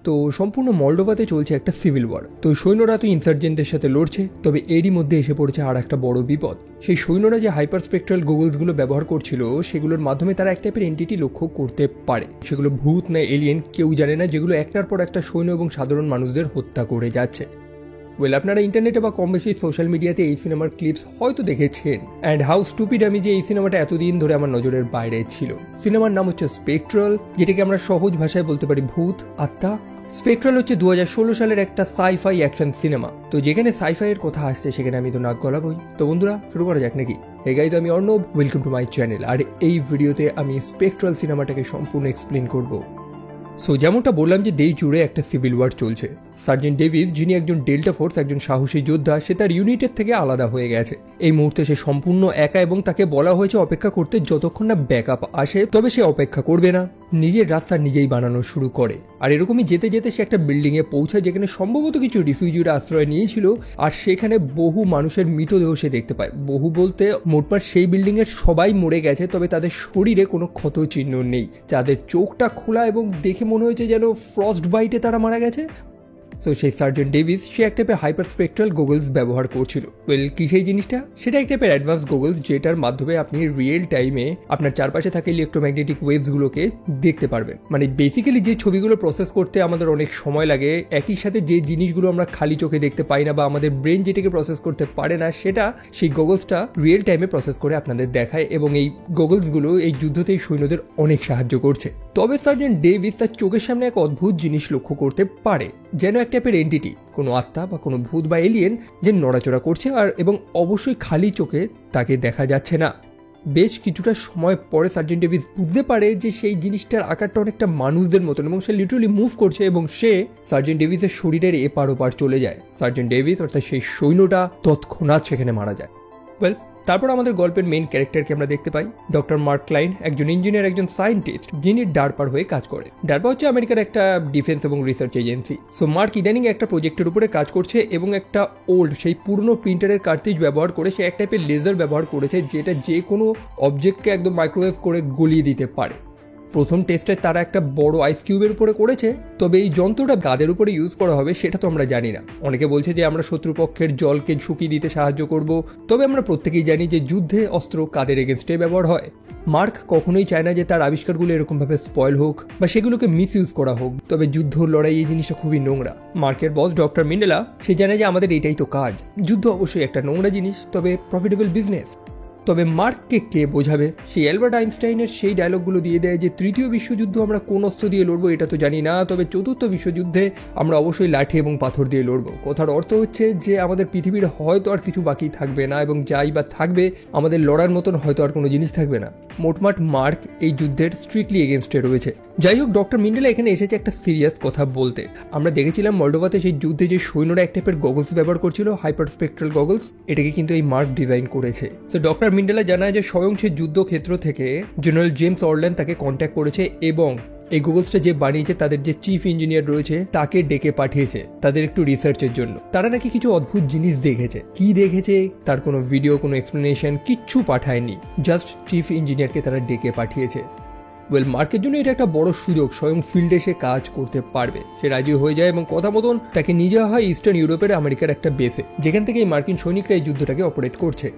তো সম্পূর্ণ মলডোভাতে চলছে একটা সিভিল ওয়ার। তো সৈন্যরা তো ইনসার্জেন্টদের সাথে লড়ছে, তবে এরই মধ্যে এসে পড়েছে আর একটা বড় বিপদ। সেই সৈন্যরা যে হাইপার স্পেকট্রাল গুগলসগুলো ব্যবহার করছিল, সেগুলোর মাধ্যমে তারা এক টাইপের এন্টিটি লক্ষ্য করতে পারে। সেগুলো ভূত না এলিয়েন কেউ জানে না, যেগুলো একটার পর একটা সৈন্য এবং সাধারণ মানুষদের হত্যা করে যাচ্ছে। আপনারা ইন্টারনেটে বা কম বেশি সোশ্যাল মিডিয়াতে এই সিনেমার ক্লিপস হয়তো দেখেছেন। অ্যান্ড হাউ স্টুপিড আমি যে এই সিনেমাটা এতদিন ধরে আমার নজরের বাইরে ছিল। সিনেমার নাম হচ্ছে স্পেকট্রাল, যেটাকে আমরা সহজ ভাষায় বলতে পারি ভূত, আত্মা। স্পেকট্রাল হচ্ছে 2016 সালের একটা সাইফাই অ্যাকশন সিনেমা। তো যেখানে সাইফাই এর কথা আসছে সেখানে আমি তো নাক গলাবই। তো বন্ধুরা শুরু করা যাক নাকি? হে গাইজ, আমি Arnab, welcome to my channel. আর এই ভিডিওতে আমি স্পেকট্রাল সিনেমাটাকে সম্পূর্ণ এক্সপ্লেন করব। সো যেমনটা বললাম যে দেশ জুড়ে একটা সিভিল ওয়ার চলছে। সার্জেন্ট ডেভিস, যিনি একজন ডেল্টা ফোর্স, একজন সাহসী যোদ্ধা, সে তার ইউনিটের থেকে আলাদা হয়ে গেছে। এই মুহূর্তে সে সম্পূর্ণ একা এবং তাকে বলা হয়েছে অপেক্ষা করতে যতক্ষণ না ব্যাকআপ আসে। তবে সে অপেক্ষা করবে না, নিজের রাস্তা নিজেই বানানো শুরু করে। আর এরকমই যেতে যেতে সে একটা বিল্ডিং এ পৌঁছায় যেখানে সম্ভবত কিছু রিফিউজিরা আশ্রয় নিয়েছিল। আর সেখানে বহু মানুষের মৃতদেহ সে দেখতে পায়। বহু বলতে মোটমাট সেই বিল্ডিং এর সবাই মরে গেছে, তবে তাদের শরীরে কোনো ক্ষত চিহ্ন নেই। যাদের চোখটা খোলা এবং দেখে মনে হয়েছে যেন ফ্রস্ট বাইটে তারা মারা গেছে। সো সেই সার্জেন্ট ডেভিস সে এক টাইপের হাইপার স্পেকট্রাল গোগলস ব্যবহার করছিল। কি সেই জিনিসটা? সেটা এক টাইপের অ্যাডভান্স গোগলস, যেটার মাধ্যমে আপনি রিয়েল টাইমে আপনার চারপাশে থাকা ইলেকট্রোম্যাগনেটিক ওয়েভসগুলোকে দেখতে পারবেন। মানে বেসিক্যালি যে ছবিগুলো প্রসেস করতে আমাদের অনেক সময় লাগে, একই সাথে যে জিনিসগুলো আমরা খালি চোখে দেখতে পাই না বা আমাদের ব্রেন যেটাকে প্রসেস করতে পারে না, সেটা সেই গোগলসটা রিয়েল টাইমে প্রসেস করে আপনাদের দেখায়। এবং এই গোগলসগুলো এই যুদ্ধতে সৈন্যদের অনেক সাহায্য করছে। তবে সার্জেন্ট ডেভিস তার চোখের সামনে এক অদ্ভুত জিনিস লক্ষ্য করতে পারে, যেন এক টাইপের এন্টিটি, কোনো আত্মা বা কোনো ভূত বা এলিয়েন যে নড়াচড়া করছে। আর এবং অবশ্যই খালি চোখে তাকে দেখা যাচ্ছে না। বেশ কিছুটা সময় পরে সার্জেন্ট ডেভিস বুঝতে পারে যে সেই জিনিসটার আকারটা অনেকটা মানুষদের মতন এবং সে লিটারালি মুভ করছে এবং সে সার্জেন্ট ডেভিসের শরীরের এপার ওপার চলে যায়। সার্জেন্ট ডেভিস অর্থাৎ সেই সৈন্যটা তৎক্ষণাৎ সেখানে মারা যায়। তারপর আমাদের গল্পের মেইন ক্যারেক্টারকে আমরা দেখতে পাই ডক্টর মার্ক ক্লাইন, একজন ইঞ্জিনিয়ার, একজন সায়েন্টিস্ট, যিনি ডারপার হয়ে কাজ করে। ডারপা হচ্ছে আমেরিকার একটা ডিফেন্স এবং রিসার্চ এজেন্সি। সো মার্ক ইদানিং একটা প্রজেক্টের উপরে কাজ করছে এবং একটা ওল্ড সেই পুরনো প্রিন্টারের কার্ট্রিজ ব্যবহার করে সে এক টাইপের লেজার ব্যবহার করেছে, যেটা যে কোনো অবজেক্টকে একদম মাইক্রোওয়েভ করে গলিয়ে দিতে পারে। প্রথম টেস্টে তারা একটা বড় আইস কিউবের উপরে করেছে, তবে এই যন্ত্রটা গাদের উপরে ইউজ করা হবে সেটা তো আমরা জানি না। অনেকে বলছে যে আমরা শত্রুপক্ষের জলকে শুকিয়ে দিতে সাহায্য করব, তবে আমরা প্রত্যেকেই জানি যে যুদ্ধে অস্ত্র কাদের এগেনস্টে ব্যবহার হয়। মার্ক কখনোই চায় না যে তার আবিষ্কারগুলো এরকমভাবে স্পয়েল হোক বা সেগুলোকে মিস ইউজ করা হোক। তবে যুদ্ধ লড়াই এই জিনিসটা খুবই নোংরা। মার্কের বস ডক্টর মিন্ডেলা সে জানে যে আমাদের এটাই তো কাজ। যুদ্ধ অবশ্যই একটা নোংরা জিনিস, তবে প্রফিটেবল বিজনেস। তবে মার্ককে কে বোঝাবে? সেই অ্যালবার্ট আইনস্টাইনের সেই ডায়লগগুলো দিয়ে দেয় যে তৃতীয় বিশ্বযুদ্ধ আমরা কোন অস্ত্র দিয়ে লড়বো এটা তো জানি না, তবে চতুর্থ বিশ্বযুদ্ধে আমরা অবশ্যই লাঠি এবং পাথর দিয়ে লড়বো। কথার অর্থ হচ্ছে যে আমাদের পৃথিবীর হয়তো আর কিছু বাকি থাকবে না, এবং যাই বা থাকবে আমাদের লড়ার মতন হয়তো আর কোনো জিনিস থাকবে না। মোটমাট মার্ক এই যুদ্ধের স্ট্রিক্টলি এগেনস্টে রয়েছে। যাই হোক, ডক্টর মিন্ডেলা এখানে এসেছে একটা সিরিয়াস কথা বলতে। আমরা দেখেছিলাম মলডোভাতে সেই যুদ্ধে যে সৈন্যরা এক টাইপের গগলস ব্যবহার করছিল, হাইপার স্পেকট্রাল গগলস, এটাকে কিন্তু এই মার্ক ডিজাইন করেছে। তো ডক্টর মিন্ডেলা জানায় যে স্বয়ং সে যুদ্ধক্ষেত্র থেকে জেনারেল জেমস অরল্যান্ড তাকে কন্ট্যাক্ট করেছে এবং এই গুগলসটা যে বানিয়েছে তাদের যে চিফ ইঞ্জিনিয়ার রয়েছে তাকে ডেকে পাঠিয়েছে তাদের একটু রিসার্চের জন্য। তারা নাকি কিছু অদ্ভুত জিনিস দেখেছে। কি দেখেছে তার কোনো ভিডিও, কোনো এক্সপ্লেনেশন কিচ্ছু পাঠায়নি, জাস্ট চিফ ইঞ্জিনিয়ারকে তারা ডেকে পাঠিয়েছে। মার্কের জন্য এটা একটা বড় সুযোগ, স্বয়ং ফিল্ডে সে কাজ করতে পারবে। সে রাজি হয়ে যায় এবং কথা মতন তাকে নিয়ে যাওয়া হয় ইস্টার্ন ইউরোপের আমেরিকার একটা বেসে, যেখান থেকে এই মার্কিন সৈনিকরা এই যুদ্ধটাকে অপারেট করছে।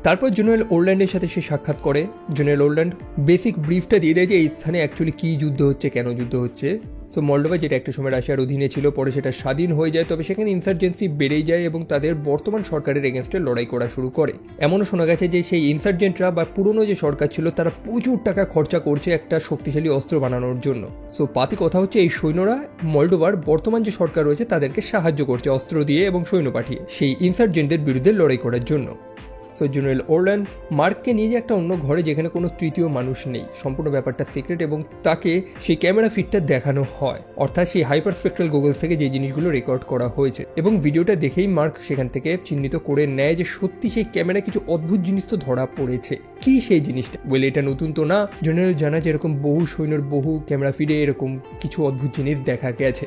তারপর জেনারেল ওরল্যান্ডের সাথে সে সাক্ষাৎ করে। জেনারেল ওরল্যান্ড বেসিক ব্রিফটা দিয়ে দেয় যে এই স্থানে অ্যাকচুয়ালি কী যুদ্ধ হচ্ছে, কেন যুদ্ধ হচ্ছে। সো মলডোভা, যেটা একটা সময় রাশিয়ার অধীনে ছিল, পরে সেটা স্বাধীন হয়ে যায়, তবে সেখানে ইনসার্জেন্সি বেড়েই যায় এবং তাদের বর্তমান সরকারের এগেনস্টে লড়াই করা শুরু করে। এমনও শোনা গেছে যে সেই ইনসার্জেন্টরা বা পুরনো যে সরকার ছিল তারা প্রচুর টাকা খরচা করছে একটা শক্তিশালী অস্ত্র বানানোর জন্য। সো পাতি কথা হচ্ছে এই সৈন্যরা মলডোভার বর্তমান যে সরকার রয়েছে তাদেরকে সাহায্য করছে অস্ত্র দিয়ে এবং সৈন্য পাঠিয়ে সেই ইনসার্জেন্টদের বিরুদ্ধে লড়াই করার জন্য। সো জেনারেল ওরল্যান্ড মার্ককে নিয়ে যে একটা অন্য ঘরে, যেখানে কোনো তৃতীয় মানুষ নেই, সম্পূর্ণ ব্যাপারটা সিক্রেট, এবং তাকে সেই ক্যামেরা ফিডটা দেখানো হয়, অর্থাৎ সেই হাইপার স্পেকট্রাল গুগলস থেকে যে জিনিসগুলো রেকর্ড করা হয়েছে। এবং ভিডিওটা দেখেই মার্ক সেখান থেকে চিহ্নিত করে নেয় যে সত্যি সেই ক্যামেরা কিছু অদ্ভুত জিনিস তো ধরা পড়েছে। কি সেই জিনিসটা? এটা নতুন তো না। জেনারেল জানা যে এরকম বহু সৈন্যর বহু ক্যামেরা ফিডে এরকম কিছু অদ্ভুত জিনিস দেখা গেছে।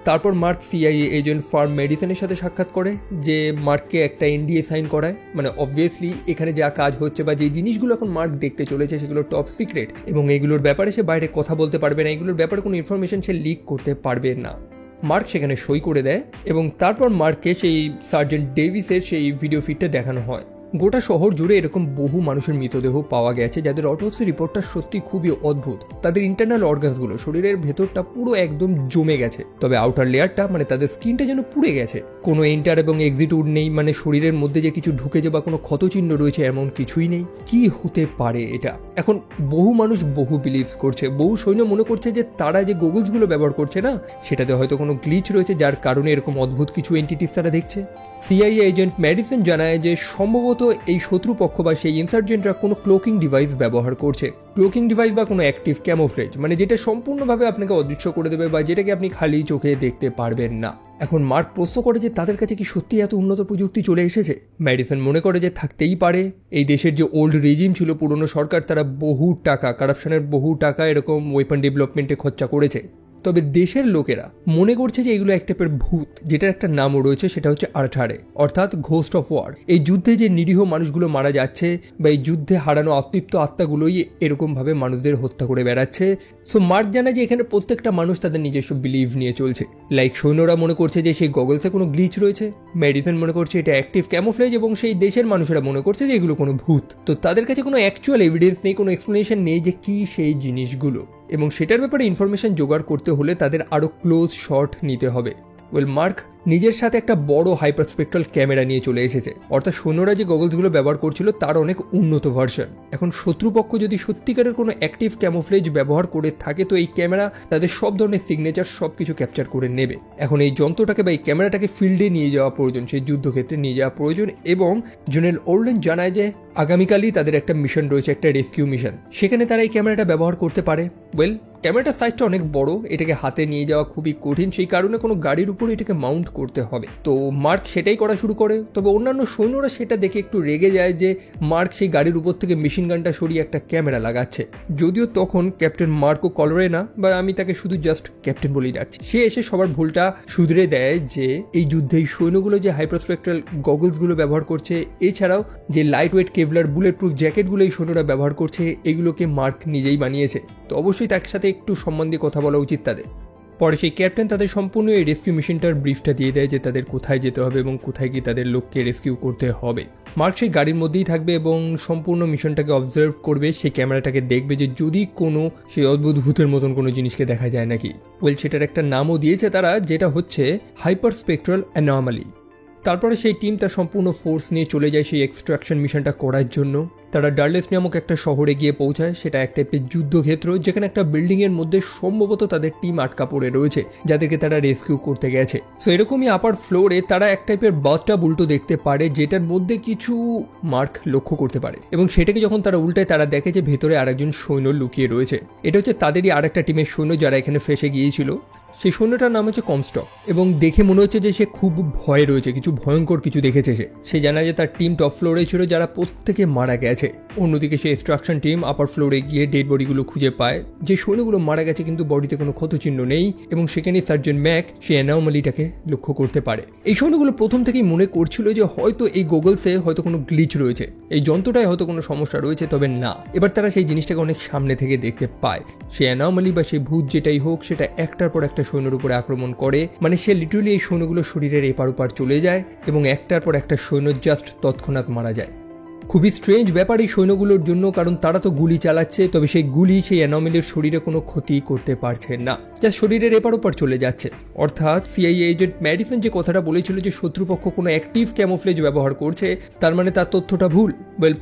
তারপর মার্ক সিআইএ এজেন্ট ফার্ম মেডিসিনের সাথে সাক্ষাৎ করে, যে মার্ককে একটা এনডিএ সাইন করায়। মানে অবভিয়াসলি এখানে যা কাজ হচ্ছে বা যে জিনিসগুলো এখন মার্ক দেখতে চলেছে সেগুলো টপ সিক্রেট, এবং এগুলোর ব্যাপারে সে বাইরে কথা বলতে পারবে না, এগুলোর ব্যাপারে কোনো ইনফরমেশন সে লিক করতে পারবে না। মার্ক সেখানে সই করে দেয় এবং তারপর মার্ককে সেই সার্জেন্ট ডেভিসের সেই ভিডিও ফিডটা দেখানো হয়। গোটা শহর জুড়ে এরকম বহু মানুষের মৃতদেহ পাওয়া গেছে যাদের অটোপসি রিপোর্টটা সত্যি খুবই অদ্ভুত। তাদের ইন্টারনাল অর্গানসগুলো শরীরের ভেতরটা পুরো একদম জমে গেছে, তবে আউটার লেয়ারটা মানে তাদের স্কিনটা যেন পুড়ে গেছে। কোনো এন্টার এবং এক্সিট উড নেই, মানে শরীরের মধ্যে যে কিছু ঢুকেছে বা কোনো ক্ষতচিহ্ন রয়েছে এমন কিছুই নেই। কি হতে পারে এটা? এখন বহু মানুষ বহু বিলিভস করছে, বহু সৈন্য মনে করছে যে তারা যে গগলসগুলো ব্যবহার করছে না, সেটাতে হয়তো কোনো গ্লিচ রয়েছে যার কারণে এরকম অদ্ভুত কিছু এন্টিটিস তারা দেখছে। সিআইএ এজেন্ট মেডিসন জানায় যে সম্ভবত এই শত্রুপক্ষ বা সেই ইনসার্জেন্টরা কোনো ক্লোকিং ডিভাইস ব্যবহার করছে। ক্লোকিং ডিভাইস বা কোনো অ্যাক্টিভ ক্যামোফ্লেজ, মানে যেটা সম্পূর্ণভাবে আপনাকে অদৃশ্য করে দেবে বা যেটাকে আপনি খালি চোখে দেখতে পারবেন না। এখন মার্ক প্রশ্ন করে যে তাদের কাছে কি সত্যি এত উন্নত প্রযুক্তি চলে এসেছে? মেডিসন মনে করে যে থাকতেই পারে। এই দেশের যে ওল্ড রেজিম ছিল, পুরনো সরকার, তারা বহু টাকা, কারাপশনের বহু টাকা এরকম ওয়েপন ডেভেলপমেন্টে খরচা করেছে। তবে দেশের লোকেরা মনে করছে যে এগুলো এক টাইপের ভূত, যেটার একটা নামও রয়েছে, সেটা হচ্ছে আর্থারে, অর্থাৎ ঘোস্ট অফ ওয়ার। এই যুদ্ধে যে নিরীহ মানুষগুলো মারা যাচ্ছে বা এই যুদ্ধে হারানো অতৃপ্ত আত্মাগুলোই এরকম ভাবে মানুষদের হত্যা করে বেড়াচ্ছে। সো মার্ক জানায় যে এখানে প্রত্যেকটা মানুষ তাদের নিজস্ব বিলিভ নিয়ে চলছে। লাইক সৈন্যরা মনে করছে যে সেই গগলসে কোনো গ্লিচ রয়েছে, মেডিসিন মনে করছে এটা অ্যাক্টিভ ক্যামোফ্লেজ, এবং সেই দেশের মানুষেরা মনে করছে যে এগুলো কোনো ভূত। তো তাদের কাছে কোনো অ্যাকচুয়াল এভিডেন্স নেই, কোনো এক্সপ্লেনেশন নেই যে কি সেই জিনিসগুলো, এবং সেটার ব্যাপারে ইনফরমেশন জোগাড় করতে হলে তাদের আরও ক্লোজ শট নিতে হবে। মার্ক নিজের সাথে একটা বড় হাইপারস্পেক্ট্রাল ক্যামেরা নিয়ে চলে এসেছে, অর্থাৎ সৈন্যরা যে গগলসগুলো ব্যবহার করছিল তার অনেক উন্নত ভার্সন। এখন শত্রুপক্ষ যদি সত্যিকারের কোনো অ্যাক্টিভ ক্যামোফ্লেজ ব্যবহার করে থাকে তো এই ক্যামেরা তাদের সব ধরনের সিগনেচার সব কিছু ক্যাপচার করে নেবে। এখন এই যন্ত্রটাকে বা এই ক্যামেরাটাকে ফিল্ডে নিয়ে যাওয়া প্রয়োজন, সেই যুদ্ধক্ষেত্রে নিয়ে যাওয়া প্রয়োজন। এবং জেনারেল ওল্ডেন জানায় যে আগামীকালই তাদের একটা মিশন রয়েছে, একটা রেস্কিউ মিশন, সেখানে তারা এই ক্যামেরাটা ব্যবহার করতে পারে। ক্যামেরাটার সাইজটা অনেক বড়, এটাকে হাতে নিয়ে যাওয়া খুবই কঠিন, সেই কারণে কোনো গাড়ির উপরে এটাকে মাউন্ট করতে হবে। তো মার্ক সেটাই করা শুরু করে। তবে অন্যান্য সৈন্যরা সেটা দেখে একটু রেগে যায় যে মার্ক সেই গাড়ির উপর থেকে মেশিন গানটা সরিয়ে একটা ক্যামেরা লাগাচ্ছে। যদিও তখন ক্যাপ্টেন মার্কও কলরে না, বা আমি তাকে শুধু জাস্ট ক্যাপ্টেন বলেই ডাকছি, সে এসে সবার ভুলটা শুধরে দেয় যে এই যুদ্ধে এই সৈন্যগুলো যে হাইপারস্পেক্ট্রাল গগলসগুলো ব্যবহার করছে, এছাড়াও যে light weight Kevlar bullet proof জ্যাকেটগুলো এই সৈন্যরা ব্যবহার করছে, এগুলোকে মার্ক নিজেই বানিয়েছে। তো অবশ্যই তার সাথে একটু সম্মান দিয়ে কথা বলা উচিত তাদের। পরে সেই ক্যাপ্টেন তাদের সম্পূর্ণ এই রেস্কিউ মিশনটার ব্রিফটা দিয়ে দেয় যে তাদের কোথায় যেতে হবে এবং কোথায় গিয়ে তাদের লোককে রেস্কিউ করতে হবে। মার্ক সেই গাড়ির মধ্যেই থাকবে এবং সম্পূর্ণ মিশনটাকে অবজার্ভ করবে, সেই ক্যামেরাটাকে দেখবে যে যদি কোনো সেই অদ্ভুত ভূতের মতন কোনো জিনিসকে দেখা যায় নাকি। সেটার একটা নামও দিয়েছে তারা, যেটা হচ্ছে হাইপারস্পেক্ট্রাল অ্যানোমালি। তারপরে সেই টিম তার সম্পূর্ণ ফোর্স নিয়ে চলে যায় সেই এক্সট্রাকশন মিশনটা করার জন্য। তারা ডার্লেস নামক একটা শহরে গিয়ে পৌঁছায়, সেটা এক টাইপের যুদ্ধক্ষেত্র, যেখানে একটা বিল্ডিংয়ের মধ্যে সম্ভবত তাদের টিম আটকা পড়ে রয়েছে, যাদেরকে তারা রেস্কিউ করতে গেছে। সো এরকমই আপার ফ্লোরে তারা এক টাইপের বাথটাব উল্টো দেখতে পারে, যেটার মধ্যে কিছু মার্ক লক্ষ্য করতে পারে, এবং সেটাকে যখন তারা উল্টায় তারা দেখে যে ভেতরে আরেকজন সৈন্য লুকিয়ে রয়েছে। এটা হচ্ছে তাদেরই আরেকটা টিমের সৈন্য যারা এখানে ফেসে গিয়েছিল। সেই সৈন্যটার নাম হচ্ছে কমস্টক, এবং দেখে মনে হচ্ছে যে সে খুব ভয়ে রয়েছে, কিছু ভয়ঙ্কর কিছু দেখেছে। সে জানা যে তার টিম টপ ফ্লোরে ছিল, যারা প্রত্যেকে মারা গেছে। অন্যদিকে সেই এক্সট্রাকশন টিম আপার ফ্লোরে গিয়ে ডেড বডিগুলো খুঁজে পায়, যে সৈন্যগুলো মারা গেছে কিন্তু বডিতে কোনো ক্ষতচিহ্ন নেই, এবং সেখানে সার্জেন্ট ম্যাক সেই অ্যানোমালিটাকে লক্ষ্য করতে পারে। এই সৈন্যগুলো প্রথম থেকেই মনে করছিল যে হয়তো এই গগলসে হয়তো কোনো গ্লিচ রয়েছে, এই যন্ত্রটায় হয়তো কোনো সমস্যা রয়েছে, তবে না। এবার তারা সেই জিনিসটাকে অনেক সামনে থেকে দেখতে পায়। সেই অ্যানোমালি বা সেই ভূত যেটাই হোক, সেটা একটার পর একটা সৈন্যের উপরে আক্রমণ করে, মানে সে লিটারালি এই সৈন্যগুলো শরীরের এপার ওপার চলে যায়, এবং একটার পর একটা সৈন্য জাস্ট তৎক্ষণাৎ মারা যায়। খুবই স্ট্রেঞ্জ ব্যাপার এই সৈন্যগুলোর জন্য, কারণ তারা তো গুলি চালাচ্ছে, তবে সেই গুলি সেই অ্যানোমালির শরীরে কোনো ক্ষতি করতে পারছে না, যা শরীরের এপার ওপার চলে যাচ্ছে। অর্থাৎ সিআইএ এজেন্ট মেডিসন যে কথাটা বলেছিল যে শত্রুপক্ষ কোনো অ্যাক্টিভ ক্যামোফ্লেজ ব্যবহার করছে, তার মানে তার তথ্যটা ভুল।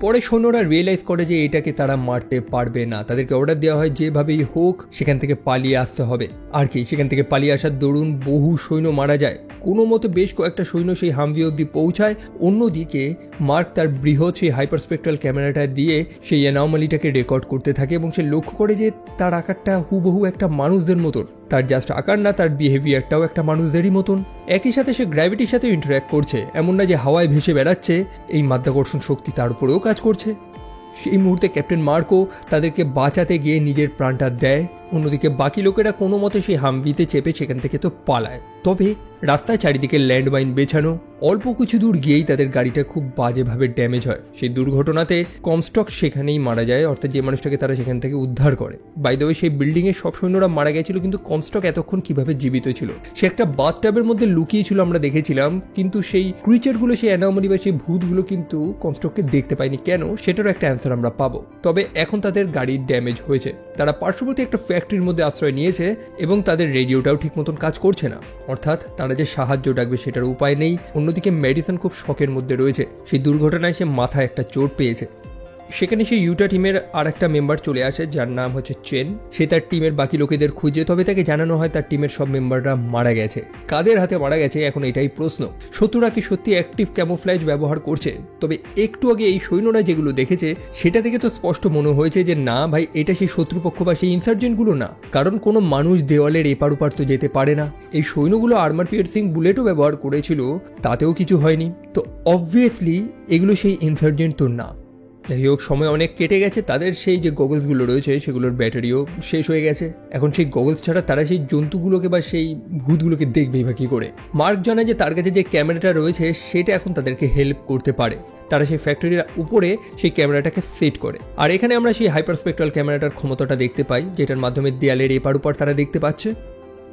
পরে সৈন্যরা রিয়েলাইজ করে যে এটাকে তারা মারতে পারবে না, তাদেরকে অর্ডার দেওয়া হয় যেভাবেই হোক সেখান থেকে পালিয়ে আসতে হবে। আর কি, সেখান থেকে পালিয়ে আসার দরুন বহু সৈন্য মারা যায়, কোনো মতে বেশ কয়েকটা সৈন্য সেই হামভি অব্দি পৌঁছায়। অন্যদিকে মার্ক তার বৃহৎ সেই হাইপারস্পেক্ট্রাল ক্যামেরাটা দিয়ে সেই অ্যানোমালিটাকে রেকর্ড করতে থাকে, এবং সে লক্ষ্য করে যে তার আকারটা হুবহু একটা মানুষদের মতন। তার জাস্ট আকার না, তার বিহেভিয়ারটাও একটা মানুষদেরই মতন। একই সাথে সে গ্র্যাভিটির সাথে ইন্টারঅ্যাক্ট করছে, এমন না যে হাওয়ায় ভেসে বেড়াচ্ছে, এই মাধ্যাকর্ষণ শক্তি তার উপরেও কাজ করছে। সেই মুহূর্তে ক্যাপ্টেন মার্কও তাদেরকে বাঁচাতে গিয়ে নিজের প্রাণটা দেয়। অন্যদিকে বাকি লোকেরা কোনো মতে সেই হামভিতে চেপে সেখান থেকে তো পালায়। তবে রাস্তায় চারিদিকে ল্যান্ডমাইন বেছানো, অল্প কিছু দূর গিয়েই তাদের গাড়িটা খুব বাজেভাবে ড্যামেজ হয়। সেই দুর্ঘটনাতে কমস্টক সেখানেই মারা যায়, অর্থাৎ যে মানুষটাকে তারা সেখান থেকে উদ্ধার করে। বাই দ্য ওয়ে, সেই বিল্ডিংয়ে সব সৈন্যরা মারা গেছিল, কিন্তু কমস্টক এতক্ষণ কিভাবে জীবিত ছিল? সে একটা বাথটাবের মধ্যে লুকিয়ে ছিল, আমরা দেখেছিলাম, কিন্তু সেই ক্রিচারগুলো, সেই অ্যানোমালি বা সেই ভূতগুলো কিন্তু কমস্টককে দেখতে পায়নি। কেন? সেটারও একটা অ্যান্সার আমরা পাবো। তবে এখন তাদের গাড়ি ড্যামেজ হয়েছে, তারা পার্শ্ববর্তী একটা ফ্যাক্টরির মধ্যে আশ্রয় নিয়েছে এবং তাদের রেডিওটাও ঠিক মতন কাজ করছে না, অর্থাৎ তারা যে সাহায্য ডাকবে সেটার উপায় নেই। অন্যদিকে মেডিসন খুব শকের মধ্যে রয়েছে। সেই দুর্ঘটনায় সে মাথায় একটা চোট পেয়েছে। সেখানে সেই ইউটা টিমের আর একটা মেম্বার চলে আসে, যার নাম হচ্ছে চেন। সে তার টিমের বাকি লোকেদের খুঁজে, তবে তাকে জানানো হয় তার টিমের সব মেম্বাররা মারা গেছে। কাদের হাতে মারা গেছে এখন এটাই প্রশ্ন। শত্রুরা কি সত্যি অ্যাক্টিভ ক্যামোফ্ল্যাজ ব্যবহার করছে? তবে একটু আগে এই সৈন্যরা যেগুলো দেখেছে সেটা থেকে তো স্পষ্ট মনে হয়েছে যে না ভাই, এটা সেই শত্রুপক্ষ বা সেই ইনসার্জেন্টগুলো না, কারণ কোনো মানুষ দেওয়ালের এপার ওপার তো যেতে পারে না। এই সৈন্যগুলো আর্মার পিয়ার্সিং বুলেটও ব্যবহার করেছিল, তাতেও কিছু হয়নি। তো অবভিয়াসলি এগুলো সেই ইনসার্জেন্ট তো না। যাই হোক, সময় অনেক কেটে গেছে, তাদের সেই যে গগলসগুলো রয়েছে সেগুলোর ব্যাটারিও শেষ হয়ে গেছে। এখন সেই গগলস ছাড়া তারা সেই জন্তুগুলোকে বা সেই ভূতগুলোকে দেখবেই বা কী করে? মার্ক জানায় যে তার কাছে যে ক্যামেরাটা রয়েছে সেটা এখন তাদেরকে হেল্প করতে পারে। তারা সেই ফ্যাক্টরির উপরে সেই ক্যামেরাটাকে সেট করে, আর এখানে আমরা সেই হাইপারস্পেক্ট্রাল ক্যামেরাটার ক্ষমতাটা দেখতে পাই, যেটার মাধ্যমে দেয়ালের এপার ওপার তারা দেখতে পাচ্ছে।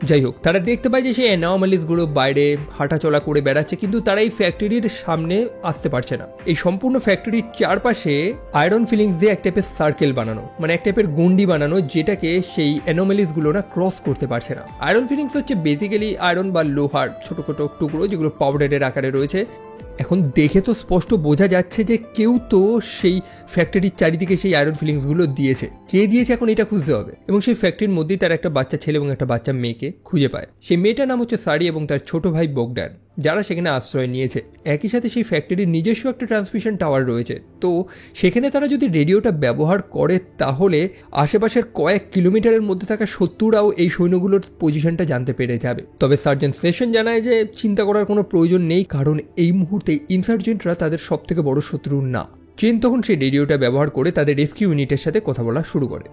যাই হোক, তারা দেখতে পায় যে সেই অ্যানোমালিসগুলো বাইরে হাঁটাচলা করে বেড়াচ্ছে, কিন্তু তারা এই ফ্যাক্টরির সামনে আসতে পারছে না। এই সম্পূর্ণ ফ্যাক্টরির চারপাশে আয়রন ফিলিংস দিয়ে এক টাইপের সার্কেল বানানো, মানে এক টাইপের গন্ডি বানানো, যেটাকে সেই অ্যানোমালিসগুলো না ক্রস করতে পারছে না। আয়রন ফিলিংস হচ্ছে বেসিক্যালি আয়রন বা লোহার ছোট ছোট টুকরো, যেগুলো পাউডারের আকারে রয়েছে। এখন দেখে তো স্পষ্ট বোঝা যাচ্ছে যে কেউ তো সেই ফ্যাক্টরির চারিদিকে সেই আয়রন ফিলিংসগুলো দিয়েছে। কে দিয়েছে এখন এটা খুঁজতে হবে। এবং সেই ফ্যাক্টরির মধ্যেই তার একটা বাচ্চা ছেলে এবং একটা বাচ্চা মেয়েকে খুঁজে পায়। সেই মেয়েটার নাম হচ্ছে সারি এবং তার ছোট ভাই বগডান, যারা সেখানে আশ্রয় নিয়েছে। একই সাথে সেই ফ্যাক্টরির নিজস্ব একটা ট্রান্সমিশন টাওয়ার রয়েছে, তো সেখানে তারা যদি রেডিওটা ব্যবহার করে তাহলে আশেপাশের কয়েক কিলোমিটারের মধ্যে থাকা শত্রুরাও এই সৈন্যগুলোর পজিশনটা জানতে পেরে যাবে। তবে সার্জেন্ট সেশন জানায় যে চিন্তা করার কোনো প্রয়োজন নেই, কারণ এই মুহূর্তে ইনসার্জেন্টরা তাদের সব থেকে বড় শত্রু না। চেন তখন সেই রেডিওটা ব্যবহার করে তাদের রেস্কিউ ইউনিটের সাথে কথা বলা শুরু করে।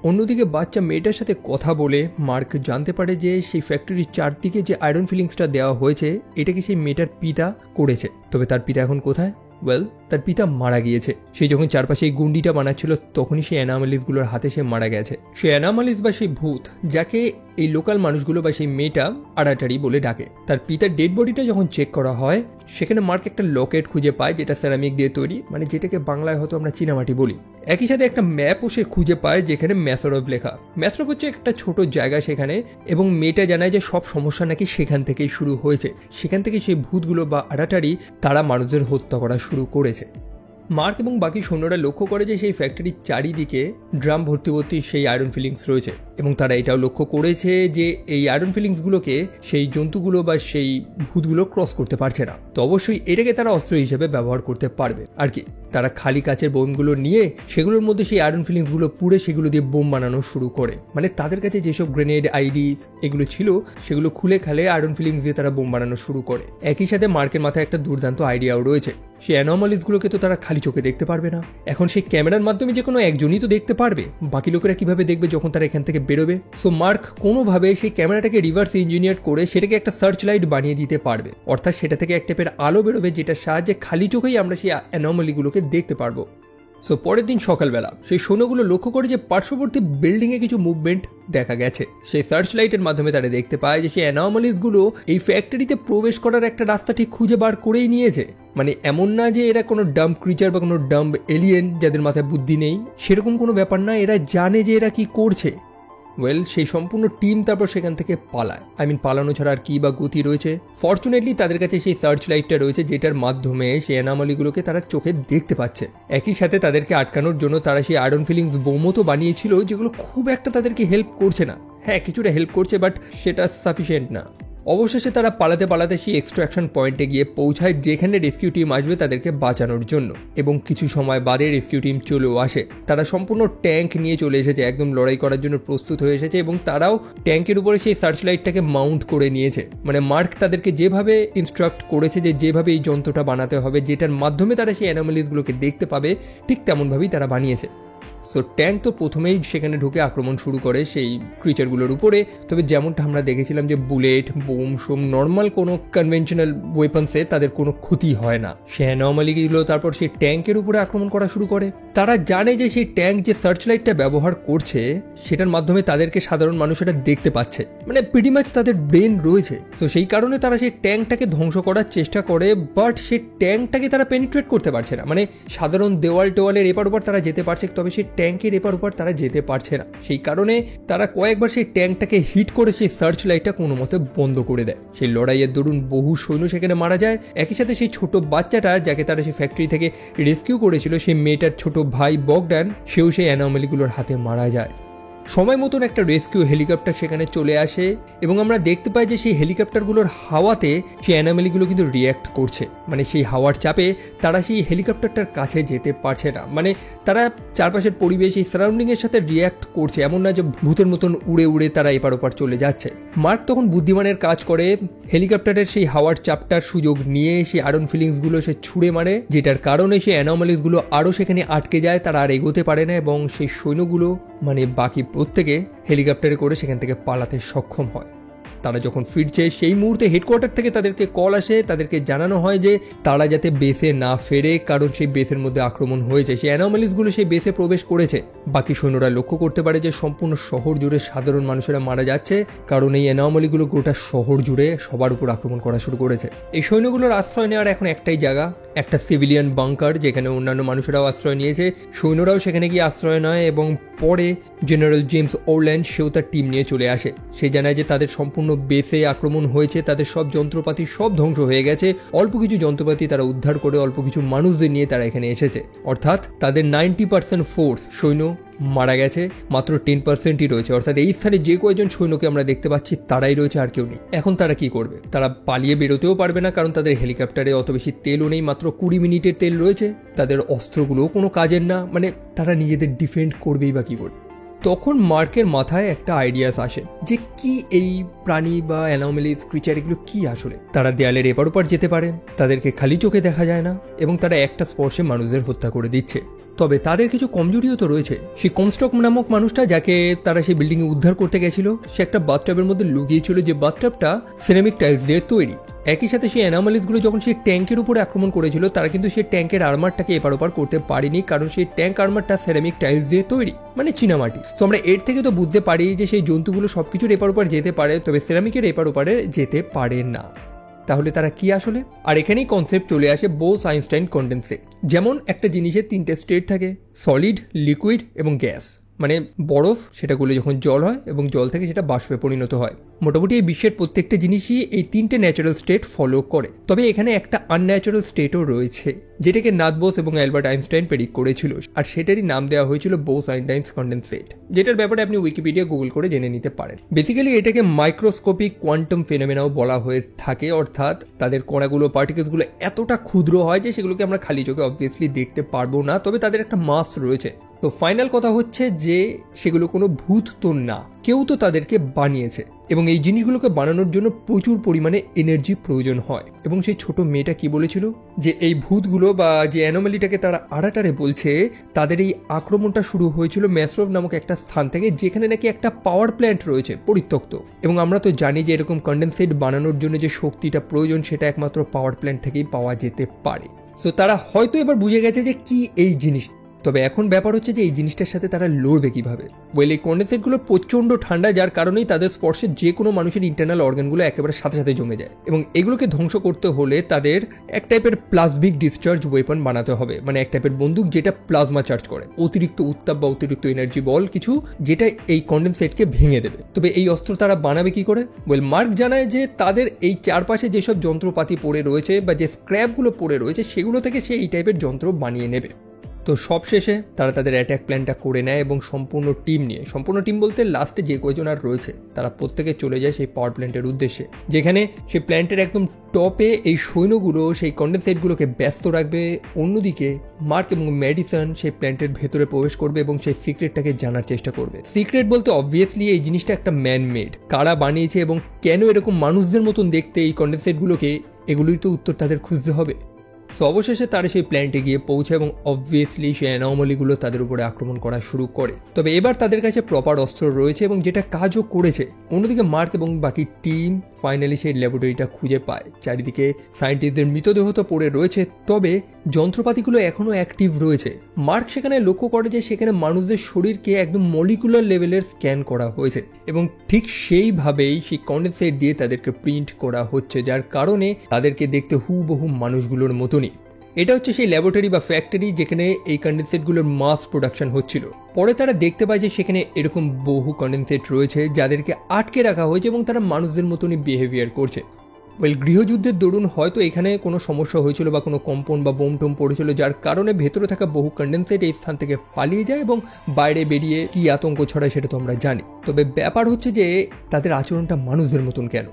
অন্যদিকে বাচ্চা মেয়েটার সাথে কথা বলে মার্ক জানতে পারে যে সেই ফ্যাক্টরির চারদিকে যে আয়রন ফিলিংসটা দেওয়া হয়েছে এটাকে সেই মেয়েটার পিতা করেছে। তবে তার পিতা এখন কোথায়? ওয়েল, তার পিতা মারা গিয়েছে। সে যখন চারপাশে এই গুন্ডিটা বানাচ্ছিল তখনই সেই অ্যানামালিসগুলোর হাতে সে মারা গেছে। সেই অ্যানামালিস বা সেই ভূত, যাকে এই লোকাল মানুষগুলো বা সেই মেয়েটা আড়াটাড়ি বলে ডাকে, তার পিতার ডেড বডিটা যখন চেক করা হয় সেখানে মার্ক একটা লকেট খুঁজে পায়, যেটা সেরামিক দিয়ে তৈরি, মানে যেটাকে বাংলায় হয়তো আমরা চীনামাটি বলি। একই সাথে একটা ম্যাপও সে খুঁজে পায় যেখানে ম্যাসরভ লেখা। ম্যাসরভ হচ্ছে একটা ছোট জায়গা সেখানে, এবং মেয়েটা জানায় যে সব সমস্যা নাকি সেখান থেকেই শুরু হয়েছে। সেখান থেকে সেই ভূতগুলো বা আড়াটাড়ি তারা মানুষদের হত্যা করা শুরু করেছে। মার্ক এবং বাকি সৈন্যরা লক্ষ্য করে যে সেই ফ্যাক্টরির চারিদিকে ড্রাম ভর্তি ভর্তি সেই আয়রন ফিলিংস রয়েছে, এবং তারা এটাও লক্ষ্য করেছে যে এই আয়রন ফিলিংসগুলোকে সেই জন্তুগুলো বা সেই ভূতগুলো ক্রস করতে পারছে না। তো অবশ্যই এটাকে তারা অস্ত্র হিসেবে ব্যবহার করতে পারবে আর কি। তারা খালি কাচের বোমগুলো নিয়ে সেগুলোর মধ্যে সেই আয়রন ফিলিংসগুলো পুড়ে সেগুলো দিয়ে বোম বানানো শুরু করে। মানে তাদের কাছে যেসব গ্রেনেড, আইডিস এগুলো ছিল সেগুলো খুলে খালে আয়রন ফিলিংস দিয়ে তারা বোম বানানো শুরু করে। একই সাথে মার্কের মাথায় একটা দুর্দান্ত আইডিয়াও রয়েছে। সেই অ্যানোমালিসগুলোকে তো তারা খালি চোখে দেখতে পারবে না, এখন সেই ক্যামেরার মাধ্যমে যে কোনো একজনই তো দেখতে পারবে, বাকি লোকেরা কিভাবে দেখবে যখন তারা এখান থেকে বেরোবে? সো মার্ক কোনোভাবে সেই ক্যামেরাটাকে রিভার্স ইঞ্জিনিয়ার করে সেটাকে একটা সার্চ লাইট বানিয়ে দিতে পারবে, অর্থাৎ সেটা থেকে এক টাইপের আলো বেরোবে যেটার সাহায্যে খালি চোখেই আমরা সেই অ্যানোমালিগুলোকে দেখতে পারবো। সো পরের দিন সকালবেলা সেই সৈন্যগুলো লক্ষ্য করে যে পার্শ্ববর্তী বিল্ডিংয়ে কিছু মুভমেন্ট দেখা গেছে। সেই সার্চ লাইটের মাধ্যমে তারা দেখতে পায় যে সেই অ্যানোমালিসগুলো এই ফ্যাক্টরিতে প্রবেশ করার একটা রাস্তা ঠিক খুঁজে বার করেই নিয়েছে। মানে এমন না যে এরা কোনো ডাম্প ক্রিচার বা কোনো ডাম্প এলিয়েন যাদের মাথায় বুদ্ধি নেই, সেরকম কোনো ব্যাপার না। এরা জানে যে এরা কি করছে। ওয়েল, সেই সম্পূর্ণ টিম তারপর সেখান থেকে পালায়। পালানো ছাড়া আর কি বা গতি রয়েছে? ফর্চুনেটলি তাদের কাছে সেই সার্চ লাইটটা রয়েছে, যেটার মাধ্যমে সেই অ্যানোমালিগুলোকে তারা চোখে দেখতে পাচ্ছে। একই সাথে তাদেরকে আটকানোর জন্য তারা সেই আয়রন ফিলিংস বোমও তো বানিয়েছিল, যেগুলো খুব একটা তাদেরকে হেল্প করছে না। হ্যাঁ, কিছুটা হেল্প করছে, বাট সেটা সাফিসিয়েন্ট না। অবশেষে তারা পালাতে পালাতে সেই এক্সট্রাকশন পয়েন্টে গিয়ে পৌঁছায়, যেখানে রেস্কিউ টিম আসবে তাদেরকে বাঁচানোর জন্য। এবং কিছু সময় বাদে রেস্কিউ টিম চলেও আসে। তারা সম্পূর্ণ ট্যাঙ্ক নিয়ে চলে এসেছে, একদম লড়াই করার জন্য প্রস্তুত হয়ে এসেছে, এবং তারাও ট্যাঙ্কের উপরে সেই সার্চ লাইটটাকে মাউন্ট করে নিয়েছে। মানে মার্ক তাদেরকে যেভাবে ইনস্ট্রাক্ট করেছে যে যেভাবে এই যন্ত্রটা বানাতে হবে, যেটার মাধ্যমে তারা সেই অ্যানোমালিসগুলোকে দেখতে পাবে, ঠিক তেমনভাবেই তারা বানিয়েছে। সো ট্যাঙ্ক তো প্রথমেই সেখানে ঢুকে আক্রমণ শুরু করে সেই ক্রিচারগুলোর উপরে। তবে যেমনটা আমরা দেখেছিলাম যে বুলেট, বোম, সোম, নর্মাল কোনো কনভেনশনাল ওয়েপন্সে তাদের কোনো ক্ষতি হয় না। সে অ্যানোমালিগুলো তারপর সেই ট্যাঙ্কের উপরে আক্রমণ করা শুরু করে। তারা জানে যে সেই ট্যাঙ্ক যে সার্চ লাইটটা ব্যবহার করছে সেটার মাধ্যমে তাদেরকে সাধারণ মানুষেরা দেখতে পাচ্ছে, মানে প্রিটি মাচ তাদের ব্রেন রয়েছে। তো সেই কারণে তারা সেই ট্যাঙ্কটাকে ধ্বংস করার চেষ্টা করে, বাট সেই ট্যাঙ্কটাকে তারা পেনিট্রেট করতে পারছে না। মানে সাধারণ দেওয়াল টোয়ালের এপার ওপার তারা যেতে পারছে, তবে সেই ট্যাঙ্কের এপার ওপার তারা যেতে পারছে না। সেই কারণে তারা কয়েকবার সেই ট্যাঙ্কটাকে হিট করে সেই সার্চ লাইটটা কোনো মতে বন্ধ করে দেয়। সেই লড়াইয়ের দরুন বহু সৈন্য সেখানে মারা যায়। একই সাথে সেই ছোট বাচ্চাটা যাকে তারা সেই ফ্যাক্টরি থেকে রেস্কিউ করেছিল, সেই মেয়েটার ছোট ভাই বগডান, সেও সেই অ্যানোমালিগুলোর হাতে মারা যায়। সময় মতন একটা রেস্কিউ হেলিকপ্টার সেখানে চলে আসে এবং আমরা দেখতে পাই যে সেই হেলিকপ্টারগুলোর হাওয়াতে সেই অ্যানোমালিগুলো কিন্তু রিয়্যাক্ট করছে। মানে সেই হাওয়ার চাপে তারা সেই হেলিকপ্টারটার কাছে যেতে পারছে না। মানে তারা চারপাশের পরিবেশ, এই সারাউন্ডিংয়ের সাথে রিয়্যাক্ট করছে, এমন না যে ভূতের মতন উড়ে উড়ে তারা এপার ওপার চলে যাচ্ছে। মার্ক তখন বুদ্ধিমানের কাজ করে, হেলিকপ্টারের সেই হাওয়ার চাপটার সুযোগ নিয়ে সেই আয়রন ফিলিংসগুলো সে ছুঁড়ে মারে, যেটার কারণে সেই অ্যানোমালিসগুলো আরও সেখানে আটকে যায়, তারা আর এগোতে পারে না এবং সেই সৈন্যগুলো মানে বাকি প্রত্যেকে হেলিকপ্টারে করে সেখান থেকে পালাতে সক্ষম হয়। তারা যখন ফিরছে সেই মুহূর্তে হেডকোয়ার্টার থেকে তাদেরকে কল আসে, তাদেরকে জানানো হয় যে তারা যাতে বেসে না ফেরে, কারণ সেই বেসের মধ্যে আক্রমণ হয়েছে, সেই অ্যানোমালিসগুলো সেই বেসে প্রবেশ করেছে। বাকি সৈন্যরা লক্ষ্য করতে পারে যে সম্পূর্ণ শহর জুড়ে সাধারণ মানুষেরা মারা যাচ্ছে, কারণ এই অ্যানোমালিগুলো গোটা শহর জুড়ে সবার উপর আক্রমণ করা শুরু করেছে। এই সৈন্যগুলোর আশ্রয় নেওয়ার এখন একটাই জায়গা, একটা সিভিলিয়ান বাংকার, যেখানে অন্যান্য মানুষেরাও আশ্রয় নিয়েছে। সৈন্যরাও সেখানে গিয়ে আশ্রয় নেয় এবং পরে জেনারেল জেমস ওরল্যান্ড সেও তার টিম নিয়ে চলে আসে। সে জানায় যে তাদের সম্পূর্ণ বেসে আক্রমণ হয়েছে, তাদের সব যন্ত্রপাতি সব ধ্বংস হয়ে গেছে, অল্প কিছু যন্ত্রপাতি তারা উদ্ধার করে অল্প কিছু মানুষদের নিয়ে তারা এখানে এসেছে। অর্থাৎ তাদের 90% ফোর্স সৈন্য মারা গেছে, মাত্র 10%ই রয়েছে। অর্থাৎ এই স্থানে যে কয়েকজন সৈন্যকে আমরা দেখতে পাচ্ছি তারাই রয়েছে, আর কেউ নেই। এখন তারা কি করবে? তারা পালিয়ে বেরোতেও পারবে না, কারণ তাদের হেলিকপ্টারে অত বেশি তেলও নেই, মাত্র 20 মিনিটের তেল রয়েছে। তাদের অস্ত্রগুলোও কোনো কাজের না, মানে তারা নিজেদের ডিফেন্ড করবেই বা কি করবে? তখন মার্কের মাথায় একটা আইডিয়াস আসে যে কি এই প্রাণী বা অ্যানোমালিস ক্রিচার এগুলো কি আসলে? তারা দেয়ালের এপার ওপার যেতে পারে, তাদেরকে খালি চোখে দেখা যায় না, এবং তারা একটা স্পর্শে মানুষদের হত্যা করে দিচ্ছে। তবে তাদের কিছু কমজোরিও তো রয়েছে। সেই কনস্টক নামক মানুষটা যাকে তারা সেই বিল্ডিংয়ে উদ্ধার করতে গেছিল, সে একটা বাথটাবের মধ্যে লুকিয়েছিল, যে বাথটাবটা সিরামিক টাইলস দিয়ে তৈরি। একই সাথে সেই অ্যানোমালিসগুলো যখন সেই ট্যাঙ্কের উপরে আক্রমণ করেছিল, তারা কিন্তু সেই ট্যাঙ্কের আর্মারটাকে এপার ওপার করতে পারেনি, কারণ সেই ট্যাঙ্ক আর্মারটা সিরামিক টাইলস দিয়ে তৈরি, মানে চীনামাটি। সো আমরা এর থেকে তো বুঝতে পারি যে সেই জন্তুগুলো সবকিছুর এপার ওপার যেতে পারে, তবে সিরামিকের এপার ওপারে যেতে পারে না। তাহলে তারা কি আসলে? আর এখানেই কনসেপ্ট চলে আসে বোস-আইনস্টাইন কনডেন্সেট। যেমন একটা জিনিসের 3টে স্টেট থাকে, সলিড, লিকুইড এবং গ্যাস। মানে বরফ সেটা গলে যখন জল হয় এবং জল থেকে সেটা বাষ্পে পরিণত হয়। মোটামুটি এই বিশ্বের প্রত্যেকটা জিনিসই এই 3টে ন্যাচারাল স্টেট ফলো করে। তবে এখানে একটা আনন্যাচারাল স্টেটও রয়েছে, যেটাকে নাথ বোস এবং অ্যালবার্ট আইনস্টাইন প্রেডিক্ট করেছিল, আর সেটারই নাম দেওয়া হয়েছিল বোস-আইনস্টাইন কনডেন্সেট, যেটার ব্যাপারে আপনি উইকিপিডিয়া গুগল করে জেনে নিতে পারেন। বেসিক্যালি এটাকে মাইক্রোস্কোপিক কোয়ান্টাম ফেনোমেনাও বলা হয়ে থাকে, অর্থাৎ তাদের কণাগুলো, পার্টিকেলসগুলো এতটা ক্ষুদ্র হয় যে সেগুলোকে আমরা খালি চোখে অবভিয়াসলি দেখতে পারবো না, তবে তাদের একটা মাস রয়েছে। তো ফাইনাল কথা হচ্ছে যে সেগুলো কোনো ভূত তো না, কেউ তো তাদেরকে বানিয়েছে, এবং এই জিনিসগুলোকে বানানোর জন্য প্রচুর পরিমাণে এনার্জি প্রয়োজন হয়। এবং সেই ছোট মেয়েটা কি বলেছিল যে এই ভূতগুলো বা যে অ্যানোমালিটাকে তারা আড়াটারে বলছে, তাদের এই আক্রমণটা শুরু হয়েছিল ম্যাসরোভ নামক একটা স্থান থেকে, যেখানে নাকি একটা পাওয়ার প্ল্যান্ট রয়েছে পরিত্যক্ত। এবং আমরা তো জানি যে এরকম কন্ডেনসেট বানানোর জন্য যে শক্তিটা প্রয়োজন সেটা একমাত্র পাওয়ার প্ল্যান্ট থেকেই পাওয়া যেতে পারে। সো তারা হয়তো এবার বুঝে গেছে যে কি এই জিনিস। তবে এখন ব্যাপার হচ্ছে যে এই জিনিসটার সাথে তারা লড়বে কিভাবে। এই কন্ডেনসেটগুলো প্রচণ্ড ঠান্ডা, যার কারণেই তাদের স্পর্শে যে কোনো মানুষের ইন্টারনাল অর্গানগুলো একেবারে সাথে সাথে জমে যায়, এবং এগুলোকে ধ্বংস করতে হলে তাদের এক টাইপের প্লাজমিক ডিসচার্জ ওয়েপন বানাতে হবে, মানে এক টাইপের বন্দুক যেটা প্লাজমা চার্জ করে, অতিরিক্ত উত্তাপ বা অতিরিক্ত এনার্জি বল কিছু, যেটা এই কন্ডেনসেটকে ভেঙে দেবে। তবে এই অস্ত্র তারা বানাবে কি করে? মার্ক জানায় যে তাদের এই চারপাশে যেসব যন্ত্রপাতি পড়ে রয়েছে বা যে স্ক্র্যাপগুলো পড়ে রয়েছে সেগুলো থেকে সে এই টাইপের যন্ত্র বানিয়ে নেবে। তো সবশেষে তারা তাদের অ্যাটাক প্ল্যানটা করে নেয় এবং সম্পূর্ণ টিম বলতে লাস্টে যে কয়জন আর রয়েছে তারা প্রত্যেকে চলে যায় সেই পাওয়ার প্ল্যান্টের উদ্দেশ্যে, যেখানে সেই প্ল্যান্টের একদম টপে এই সৈন্যগুলো সেই কন্ডেনসেটগুলোকে ব্যস্ত রাখবে। অন্যদিকে মার্ক এবং ম্যাডিসন সেই প্ল্যান্টের ভেতরে প্রবেশ করবে এবং সেই সিক্রেটটাকে জানার চেষ্টা করবে। সিক্রেট বলতে অবভিয়াসলি এই জিনিসটা একটা ম্যানমেড, কারা বানিয়েছে এবং কেন এরকম মানুষদের মতন দেখতে এই কন্ডেনসেটগুলোকে, এগুলোই তো উত্তর তাদের খুঁজতে হবে। সো অবশেষে তারা সেই প্ল্যান্টে গিয়ে পৌঁছায় এবং অবভিয়াসলি সেই অ্যানোমালিগুলো তাদের উপরে আক্রমণ করা শুরু করে। তবে এবার তাদের কাছে প্রপার অস্ত্র রয়েছে এবং যেটা কাজও করেছে। অন্যদিকে মার্ক এবং বাকি টিম ফাইনালি সেই ল্যাবরেটরিটা খুঁজে পায়। চারিদিকে সায়েন্টিস্টদের মৃতদেহ তো পড়ে রয়েছে, তবে যন্ত্রপাতিগুলো এখনও অ্যাক্টিভ রয়েছে। মার্ক সেখানে লক্ষ্য করে যে সেখানে মানুষদের শরীরকে একদম মলিকুলার লেভেলের স্ক্যান করা হয়েছে এবং ঠিক সেইভাবেই সেই কন্ডেনসেট দিয়ে তাদেরকে প্রিন্ট করা হচ্ছে, যার কারণে তাদেরকে দেখতে হুবহু মানুষগুলোর মতনই। এটা হচ্ছে সেই ল্যাবরেটরি বা ফ্যাক্টরি যেখানে এই কন্ডেনসেটগুলোর মাস প্রোডাকশন হচ্ছিল। পরে তারা দেখতে পায় যে সেখানে এরকম বহু কন্ডেনসেট রয়েছে যাদেরকে আটকে রাখা হয়েছে এবং তারা মানুষদের মতনই বিহেভিয়ার করছে। গৃহযুদ্ধের দরুন হয়তো এখানে কোনো সমস্যা হয়েছিল বা কোনো কম্পন বা বোম টোম পড়েছিল, যার কারণে ভেতরে থাকা বহু কন্ডেনসেট এই স্থান থেকে পালিয়ে যায় এবং বাইরে বেরিয়ে কি আতঙ্ক ছড়ায় সেটা তো আমরা জানি। তবে ব্যাপার হচ্ছে যে তাদের আচরণটা মানুষদের মতন কেন?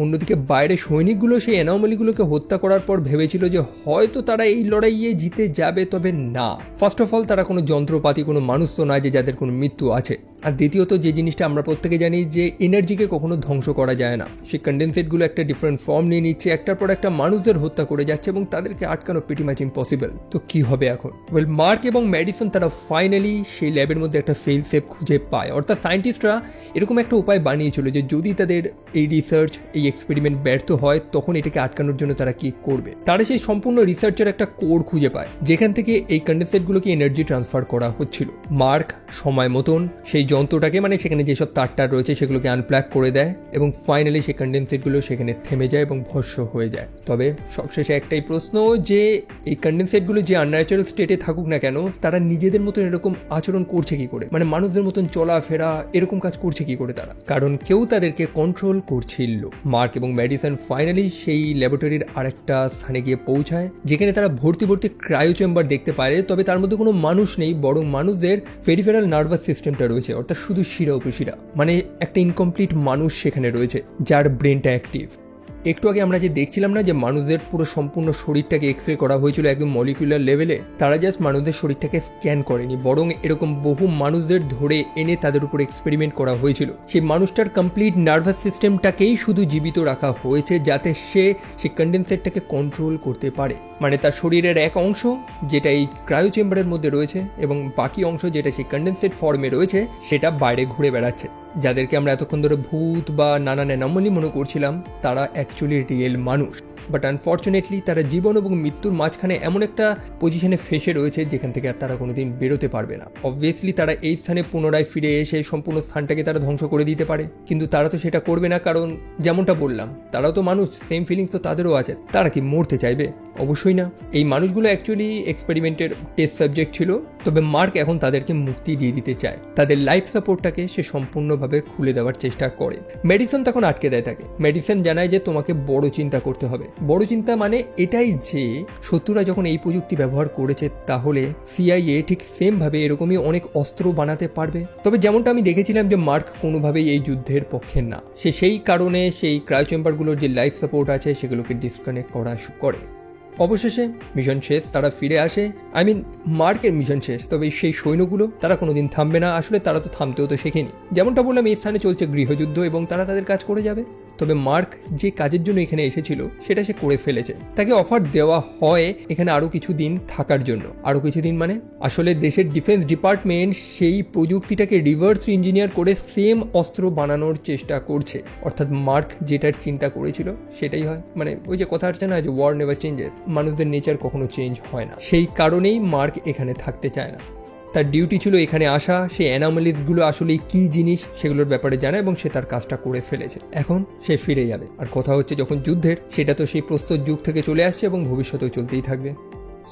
অন্যদিকে বাইরে সৈনিকগুলো সেই অ্যানোমালিগুলোকে হত্যা করার পর ভেবেছিল যে হয়তো তারা এই লড়াইয়ে জিতে যাবে, তবে না। ফার্স্ট অফ অল তারা কোনো যন্ত্রপাতি, কোনো মানুষ তো নয় যে যাদের কোনো মৃত্যু আছে। আর দ্বিতীয়ত যে জিনিসটা আমরা প্রত্যেকে জানি যে এনার্জিকে কখনো ধ্বংস করা যায় না। সেই কন্ডেনসেটগুলো একটা ডিফারেন্ট ফর্ম নিয়ে নিচ্ছে, একটার পর একটা মানুষদের হত্যা করে যাচ্ছে এবং তাদেরকে আটকানো প্রিটি মাচ ইম্পসিবল। তো কি হবে এখন? মার্ক এবং ম্যাডিসন তারা ফাইনালি সেই ল্যাবের মধ্যে একটা ফেল সেফ খুঁজে পায়। অর্থাৎ সায়েন্টিস্টরা এরকম একটা উপায় বানিয়েছিল যে যদি তাদের এই রিসার্চ, এই এক্সপেরিমেন্ট ব্যর্থ হয় তখন এটাকে আটকানোর জন্য তারা কি করবে। তারা সেই সম্পূর্ণ রিসার্চের একটা কোড খুঁজে পায় যেখান থেকে এই কন্ডেনসেটগুলোকে এনার্জি ট্রান্সফার করা হচ্ছিল। মার্ক সময় মতন সেই যন্ত্রটাকে, মানে সেখানে যেসব তারটার রয়েছে সেগুলোকে আনপ্লাগ করে দেয় এবং ফাইনালি সেই কন্ডেনসেটগুলো সেখানে থেমে যায় এবং ভস্ম হয়ে যায়। তবে সবশেষে একটাই প্রশ্ন যে এই কন্ডেনসেটগুলো যে আনন্যাচারাল স্টেটে থাকুক না কেন, তারা নিজেদের মতন এরকম আচরণ করছে কি করে? মানে মানুষদের মতন চলাফেরা এরকম কাজ করছে কি করে তারা? কারণ কেউ তাদেরকে কন্ট্রোল করছিল। মার্ক এবং ম্যাডিসন ফাইনালি সেই ল্যাবরেটরির আরেকটা স্থানে গিয়ে পৌঁছায় যেখানে তারা ভর্তি ক্রায়ো চেম্বার দেখতে পারে। তবে তার মধ্যে কোনো মানুষ নেই, বরং মানুষদের পেরিফেরাল নার্ভাস সিস্টেমটা রয়েছে, অর্থাৎ শুধু শিরা উপশিরা, মানে একটা ইনকমপ্লিট মানুষ সেখানে রয়েছে যার ব্রেনটা অ্যাক্টিভ। একটু আগে আমরা যে দেখছিলাম না যে মানুষদের পুরো সম্পূর্ণ শরীরটাকে এক্সরে করা হয়েছিল একদম মলিকুলার লেভেলে, তারা জাস্ট মানুষদের শরীরটাকে স্ক্যান করেনি, বরং এরকম বহু মানুষদের ধরে এনে তাদের উপর এক্সপেরিমেন্ট করা হয়েছিল। সেই মানুষটার কমপ্লিট নার্ভাস সিস্টেমটাকেই শুধু জীবিত রাখা হয়েছে যাতে সে সেই কন্ডেনসেটটাকে কন্ট্রোল করতে পারে। মানে তার শরীরের এক অংশ যেটা এই ক্রায়ো চেম্বারের মধ্যে রয়েছে এবং বাকি অংশ যেটা সেই কন্ডেনসেট ফর্মে রয়েছে সেটা বাইরে ঘুরে বেড়াচ্ছে। যাদেরকে আমরা এতক্ষণ ধরে ভূত বা নানান অ্যানোমালি মনে করছিলাম তারা অ্যাকচুয়ালি রিয়েল মানুষ। বাট আনফর্চুনেটলি তারা জীবন এবং মৃত্যুর মাঝখানে এমন একটা পজিশনে ফেসে রয়েছে যেখান থেকে আর তারা কোনোদিন বেরোতে পারবে না। অবভিয়াসলি তারা এই স্থানে পুনরায় ফিরে এসে সম্পূর্ণ স্থানটাকে তারা ধ্বংস করে দিতে পারে, কিন্তু তারা তো সেটা করবে না, কারণ যেমনটা বললাম তারাও তো মানুষ, সেম ফিলিংস তো তাদেরও আছে। তারা কি মরতে চাইবে? অবশ্যই না। এই মানুষগুলো অ্যাকচুয়ালি এক্সপেরিমেন্টের টেস্ট সাবজেক্ট ছিল। তবে মার্ক এখন তাদেরকে মুক্তি দিয়ে দিতে চায়, তাদের লাইফ সাপোর্টটাকে সে সম্পূর্ণভাবে খুলে দেওয়ার চেষ্টা করে। মেডিসন তখন আটকে দেয় তাকে। মেডিসন জানায় যে তোমাকে বড় চিন্তা করতে হবে। বড় চিন্তা মানে এটাই যে শত্রুরা যখন এই প্রযুক্তি ব্যবহার করেছে তাহলে CIA ঠিক সেম ভাবে এরকমই অনেক অস্ত্র বানাতে পারবে। তবে যেমনটা আমি দেখেছিলাম যে মার্ক কোনোভাবেই এই যুদ্ধের পক্ষে না, সে সেই কারণে সেই ক্রায়ো চেম্বারগুলোর যে লাইফ সাপোর্ট আছে সেগুলোকে ডিসকানেক্ট করা শুরু করে। অবশেষে মিশন শেষ, তারা ফিরে আসে। মার্কের মিশন শেষ, তবে সেই সৈন্যগুলো তারা কোনোদিন থামবে না। আসলে তারা তো থামতেও তো শেখেনি। যেমনটা বললাম এই স্থানে চলছে গৃহযুদ্ধ এবং তারা তাদের কাজ করে যাবে। তবে মার্ক যে কাজের জন্য এখানে এসেছিল সেটা সে করে ফেলেছে। তাকে অফার দেওয়া হয় এখানে আরও কিছুদিন থাকার জন্য। আরও কিছুদিন মানে আসলে দেশের ডিফেন্স ডিপার্টমেন্ট সেই প্রযুক্তিটাকে রিভার্স ইঞ্জিনিয়ার করে সেম অস্ত্র বানানোর চেষ্টা করছে। অর্থাৎ মার্ক যেটার চিন্তা করেছিল সেটাই হয়। মানে ওই যে কথা আছে না যে ওয়ার নেভার চেঞ্জেস, মানুষদের নেচার কখনো চেঞ্জ হয় না। সেই কারণেই মার্ক এখানে থাকতে চায় না। তার ডিউটি ছিল এখানে আসা, সেই অ্যানোমালিসগুলো আসলে কি জিনিস সেগুলোর ব্যাপারে জানা, এবং সে তার কাজটা করে ফেলেছে। এখন সে ফিরে যাবে। আর কথা হচ্ছে যখন যুদ্ধের, সেটা তো সেই প্রস্তর যুগ থেকে চলে আসছে এবং ভবিষ্যতেও চলতেই থাকবে।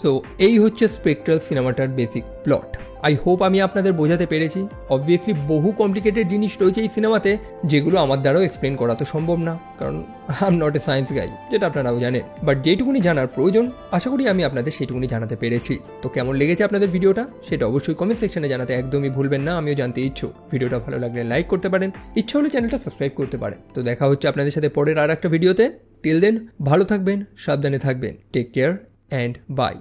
সো এই হচ্ছে স্পেকট্রাল সিনেমাটার বেসিক প্লট। আই হোপ আমি আপনাদের বোঝাতে পেরেছি। অবভিয়াসলি বহু কমপ্লিকেটেড জিনিস রয়েছে এই সিনেমাতে, যেগুলো আমার দ্বারাও এক্সপ্লেন করা তো সম্ভব না, কারণ I am not a science guy, যেটা আপনারাও জানেন। বাট যেটুকুনি জানার প্রয়োজন আশা করি আমি আপনাদের সেটুকুনি জানাতে পেরেছি। তো কেমন লেগেছে আপনাদের ভিডিওটা সেটা অবশ্যই কমেন্ট সেকশনে জানাতে একদমই ভুলবেন না, আমিও জানতে ইচ্ছুক। ভিডিওটা ভালো লাগলে লাইক করতে পারেন, ইচ্ছা হলে চ্যানেলটা সাবস্ক্রাইব করতে পারেন। তো দেখা হচ্ছে আপনাদের সাথে পরের আর একটা ভিডিওতে। টিল দেন ভালো থাকবেন, সাবধানে থাকবেন, টেক কেয়ার অ্যান্ড বাই।